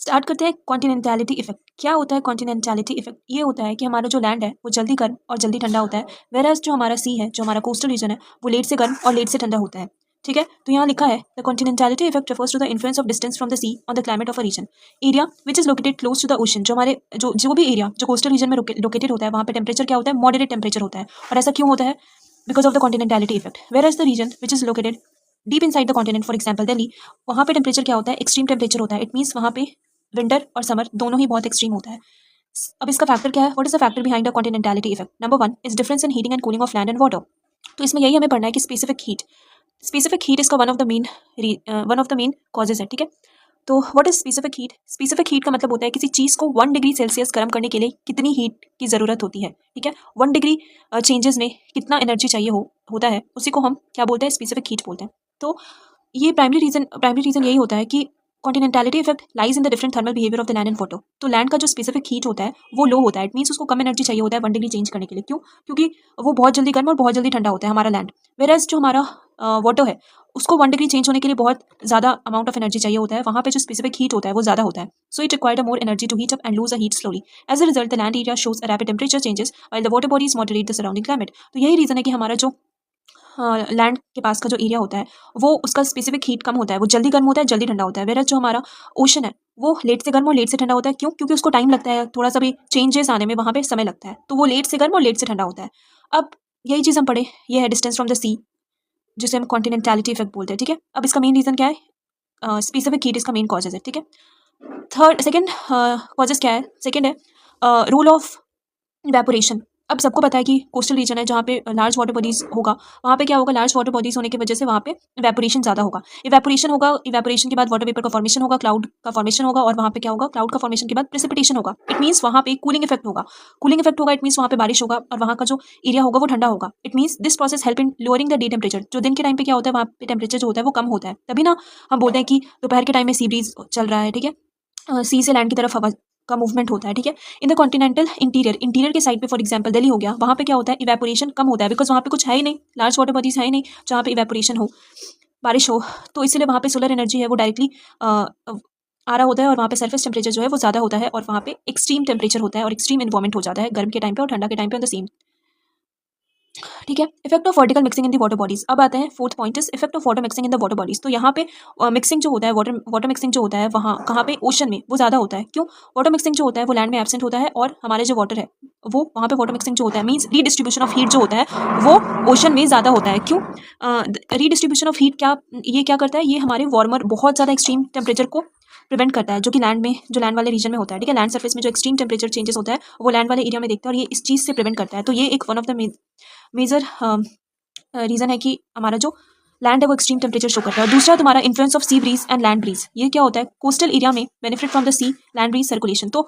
Start करते हैं कॉन्टिनेंटैलिटी effect. क्या होता है कॉन्टिनेंटैलिटी इफेक्ट? ये होता है कि हमारा जो लैंड है वो जल्दी गर्म और जल्दी ठंडा होता है, वेराज जो हमारा सी है, जो हमारा कोस्टल रीजन है, वो लेट से गर्म और लेट से ठंडा होता है। ठीक है, तो यहाँ लिखा है the continentality effect refers to the influence of distance from the sea on the climate of a region area which is located close to the ocean. जो हमारे जो भी एरिया जो कोस्टल रीजन में लोकेटेड होता है, वहाँ पे टेम्परेचर क्या होता है? मॉडरेट टेम्परेचर होता है। और ऐसा क्यों होता है? Because of the continentality effect. Whereas the region which is located deep inside the continent, for example Delhi, वहाँ पे टेम्परेचर क्या होता है? एक्सट्रीम टेम्परेचर होता है। इट मीन्स वहाँ पे विंटर और समर दोनों ही बहुत एक्सट्रीम होता है। अब इसका फैक्टर क्या है? What is the factor behind the continentality effect? Number 1 is difference in heating and cooling of land and water. तो इसमें यही हमें पढ़ना है कि स्पेसिफिक हीट इसका one of the main causes है। ठीक है, तो what is specific heat? Specific heat का मतलब होता है किसी चीज़ को 1 डिग्री सेल्सियस गर्म करने के लिए कितनी हीट की ज़रूरत होती है। ठीक है, 1 डिग्री चेंजेस में कितना एनर्जी चाहिए होता है, उसी को हम क्या बोलते हैं? स्पेसिफिक हीट बोलते हैं। तो ये प्राइमरी रीजन यही होता है कि continentality effect lies in the different thermal behaviour of the land and water. तो लैंड का जो स्पेसिफिक हीट होता है वो लो होता है। इट मीन्स उसको कम एनर्जी चाहिए होता है 1 डिग्री चेंज करने के लिए। क्यों? क्योंकि वो बहुत जल्दी गर्म और बहुत जल्दी ठंडा होता है हमारा लैंड। वेराज जो हमारा वाटर है, उसको 1 डिग्री चेंज होने के लिए बहुत ज़्यादा अमाउंट ऑफ एनर्जी चाहिए होता है। वहाँ पे जो स्पेसिफिक हीट होता है वो ज़्यादा होता है। So it required more energy to heat up and lose a heat slowly. As a result the land area shows a rapid temperature changes while the water bodies moderate the surrounding climate. तो यही reason है कि हमारा जो land के पास का जो area होता है वो उसका स्पेसिफिक हीट कम होता है, वो जल्दी गर्म होता है, जल्दी ठंडा होता है। वेराज जो हमारा ओशन है वो लेट से गर्म और लेट से ठंडा होता है। क्यों? क्योंकि उसको टाइम लगता है, थोड़ा सा भी चेंजेस आने में वहाँ पे समय लगता है, तो वो लेट से गर्म और लेट से ठंडा होता है। अब यही चीज़ हम पढ़े, ये है डिस्टेंस फ्रॉम द सी, जिसे हम कॉन्टिनेंटैलिटी इफेक्ट बोलते हैं। ठीक है, अब इसका मेन रीज़न क्या है? स्पेसिफिक हीट इसका मेन कॉजेज है। ठीक है, सेकेंड कॉजेज क्या है? सेकेंड है रोल ऑफ इवेपोरेशन। अब सबको पता है कि कोस्टल रीजन है जहाँ पे लार्ज वाटर बॉडीज होगा, वहाँ पे क्या होगा? लार्ज वाटर बॉडीज होने की वजह से वहाँ पे इवेपोरेशन ज़्यादा होगा। इवेपोरेशन के बाद वाटर वेपर का फॉर्मेशन होगा, क्लाउड का फॉर्मेशन होगा, और वहाँ पे क्या होगा? क्लाउड का फॉर्मेशन के बाद प्रेसिपिटेशन होगा। इट मीन्स वहाँ पे कूलिंग इफेक्ट होगा। इट मीन्स वहाँ पे बारिश होगा और वहाँ का जो एरिया होगा वो ठंडा होगा। It means this process help in lowering the day temperature. जो दिन के टाइम पे क्या होता है, वहाँ पे टेम्परेचर जो होता है वो कम होता है। तभी ना हम बोलते हैं कि दोपहर के टाइम में सी ब्रीज चल रहा है। ठीक है, सी से लैंड की तरफ हवा का मूवमेंट होता है। ठीक है, इन द कॉन्टिनेंटल इंटीरियर के साइड पे, फॉर एग्जांपल दिल्ली हो गया, वहाँ पे क्या होता है? इवेपोरेशन कम होता है, बिकॉज वहाँ पे कुछ है ही नहीं, लार्ज वाटर बॉडीज है ही नहीं जहाँ पे इवेपोरेशन हो, बारिश हो। तो इसीलिए वहाँ पे सोलर एनर्जी है वो डायरेक्टली आ रहा होता है, और वहाँ पे सरफेस टेम्परेचर जो है वो ज़्यादा होता है, और वहाँ पे एक्सट्रीम टेम्परेचर होता है और एक्सट्रीम इन्वायरमेंट हो जाता है गर्म के टाइम पे और ठंडा के टाइम पे ऑन द सेम। ठीक है, effect of vertical mixing in the water bodies. अब आते हैं fourth point is effect of water mixing in the water bodies. तो यहाँ पे मिक्सिंग जो होता है, वाटर मिक्सिंग जो होता है वहाँ कहाँ पे? ओशन में वो ज़्यादा होता है। क्यों? वाटर मिक्सिंग जो होता है वो लैंड में एब्सेंट होता है, और हमारे जो वाटर है वो वहाँ पे वाटर मिक्सिंग जो होता है मीन्स रीडिस्ट्रीब्यूशन ऑफ हीट जो होता है वो ओशन में ज़्यादा होता है। क्यों? रीडिस्ट्रीब्यूशन ऑफ हीट क्या करता है? ये हमारे वार्मर बहुत ज़्यादा एक्सट्रीम टेम्परेचर को प्रिवेंट करता है, जो कि लैंड वाले रीजन में होता है। ठीक है, लैंड सरफेस में जो एक्सट्रीम टेम्परेचर चेंजेस होता है वो लैंड वाले एरिया में देखता है, और ये इस चीज़ से प्रिवेंट करता है। तो ये एक one of the major reason है कि हमारा जो लैंड है वो एक्सट्रीम टेम्परेचर शो करता है। और दूसरा तुम्हारा influence of sea breeze and land breeze. ये क्या होता है? कोस्टल एरिया में benefit from the sea land breeze circulation. तो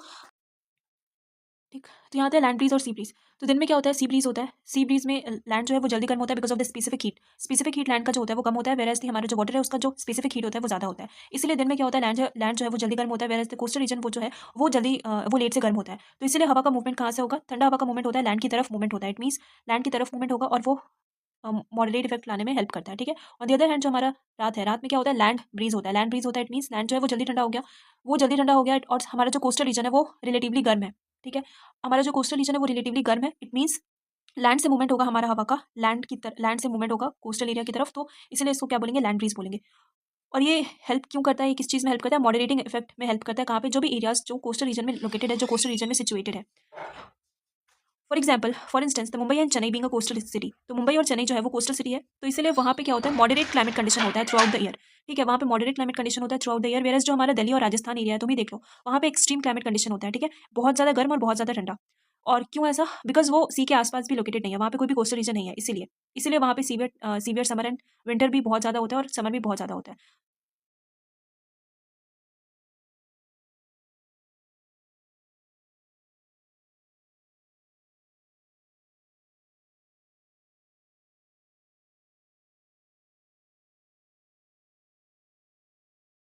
ठीक, तो यहाँ आता है लैंड ब्रीज और सी ब्रीज। तो दिन में क्या होता है? सी ब्रीज होता है। सी ब्रीज में लैंड जो है वो जल्दी गर्म होता है because of the specific heat land का जो होता है वो कम होता है, वेराज हमारा जो वाटर है उसका जो स्पेसिफिक हीट होता है वो ज़्यादा होता है। इसलिए दिन में क्या होता है? लैंड जो है वो जल्दी गर्म होता है, वेराज कोस्टल रीजन वो जो है वो लेट से गर्म होता है। तो इसलिए हवा का मूवमेंट कहाँ से होगा? ठंडा हवा का मूवमेंट होता है, लैंड की तरफ मूवमेंट होता है। इट मीन्स लैंड की तरफ मूवमेंट होगा और वो मॉडरेट इफेक्ट लाने में हेल्प करता है। ठीक है, ऑन द अदर हैंड जो हमारा रात में क्या होता है? लैंड ब्रीज होता है। इट मीन्स लैंड जो है वो जल्दी ठंडा हो गया, और हमारा जो कोस्टल रीजन है वो रिलेटिवली गर्म है। ठीक है, हमारा जो कोस्टल रीजन है वो रिलेटिवली गर्म है। इट मीन्स लैंड से मूवमेंट होगा हमारा हवा का, लैंड से मूवमेंट होगा कोस्टल एरिया की तरफ, तो इसलिए इसको क्या बोलेंगे? लैंड ब्रीज बोलेंगे। और ये हेल्प क्यों करता है? ये किस चीज़ में हेल्प करता है? मॉडरेटिंग इफेक्ट में हेल्प करता है। कहाँ पे? जो भी एरियाज जो कोस्टल रीजन में लोकेटेड है, जो कोस्टल रीजन में सिचुएटेड है। For instance the Mumbai and Chennai being a coastal city. तो मुंबई और चेन्नई जो है वो कोस्टल सिटी है, तो इसलिए वहाँ पे क्या होता है? मॉडरेट क्लाइमेट कंडीशन होता है थ्रू आउट द ईयर। ठीक है, वहाँ पे मॉडरेट क्लाइमेट कंडीशन होता है throughout the year, versus जो हमारा दिल्ली और राजस्थान एरिया है तुम ही देख लो, वहाँ पे एक्सट्रीम क्लाइमेट कंडीशन होता है। ठीक है, बहुत ज़्यादा गर्म और बहुत ज़्यादा ठंडा। और क्यों ऐसा? बिकॉज वो सी के आसपास भी लोकेटेड नहीं है, वहाँ पे कोई भी कोस्टल रीजन नहीं है, इसीलिए वहाँ पे सीवियर समर एंड विंटर भी बहुत ज़्यादा होता है और समर भी बहुत ज़्यादा होता है।